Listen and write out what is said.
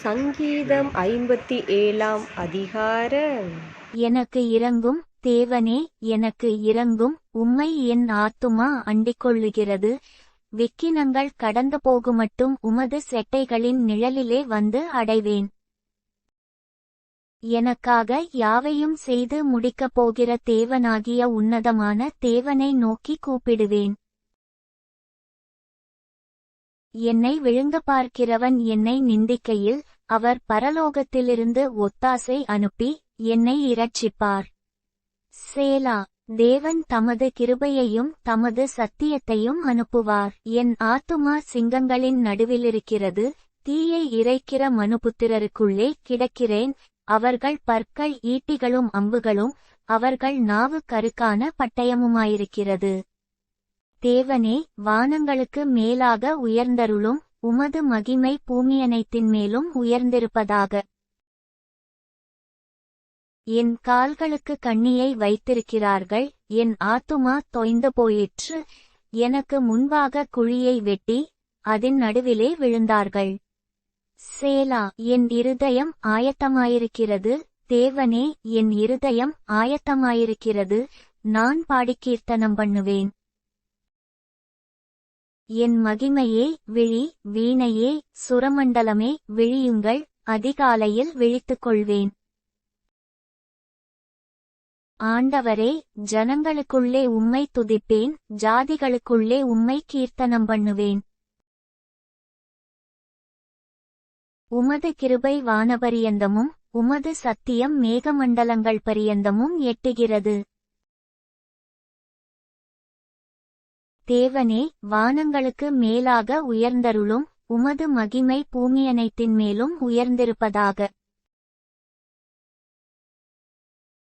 சங்கீதம் 57ஆம் அதிகாரம். எனக்கு இரங்கும் தேவனே, எனக்கு இரங்கும். உம்மை என் ஆத்துமா அண்டிக்கொள்ளுகிறது. விக்கினங்கள் கடந்து போகுமட்டும் உமது செட்டைகளின் நிழலிலே வந்து அடைவேன். எனக்காக யாவையும் செய்து முடிக்கப் போகிற தேவனாகிய உன்னதமான தேவனை நோக்கி கூப்பிடுவேன். என்னை விழுங்க பார்க்கிறவன் என்னை நிந்திக்கையில், அவர் பரலோகத்திலிருந்து ஒத்தாசை அனுப்பி என்னை இரட்சிப்பார். சேலா. தேவன் தமது கிருபையையும் தமது சத்தியத்தையும் அனுப்புவார். என் ஆத்துமா சிங்கங்களின் நடுவிலிருக்கிறது, தீயை இறைக்கிற மனுபுத்திரருக்குள்ளே கிடக்கிறேன். அவர்கள் பற்கள் ஈட்டிகளும் அம்புகளும், அவர்கள் நாவு கருக்கான பட்டயமுமாயிருக்கிறது. தேவனே, வானங்களுக்கு மேலாக உயர்ந்தருளும். உமது மகிமை பூமியனைத்தின் மேலும் உயர்ந்திருப்பதாக. என் கால்களுக்கு கண்ணியை வைத்திருக்கிறார்கள், என் ஆத்துமா தொய்ந்து போயிற்று. எனக்கு முன்பாக குழியை வெட்டி அதன் நடுவிலே விழுந்தார்கள். சேலா. என் இருதயம் ஆயத்தமாயிருக்கிறது, தேவனே, என் இருதயம் ஆயத்தமாயிருக்கிறது. நான் பாடிக் கீர்த்தனம் பண்ணுவேன். என் மகிமையே விழி, வீணையே, சுரமண்டலமே விழியுங்கள். அதிகாலையில் விழித்துக்கொள்வேன். ஆண்டவரே, ஜனங்களுக்குள்ளே உம்மை துதிப்பேன், ஜாதிகளுக்குள்ளே உம்மை கீர்த்தனம் பண்ணுவேன். உமது கிருபை வானபரியந்தமும் உமது சத்தியம் மேகமண்டலங்கள் பரியந்தமும் எட்டுகிறது. தேவனே, வானங்களுக்கு மேலாக உயர்ந்தருளும். உமது மகிமை பூமியனைத்தின் மேலும் உயர்ந்திருப்பதாக.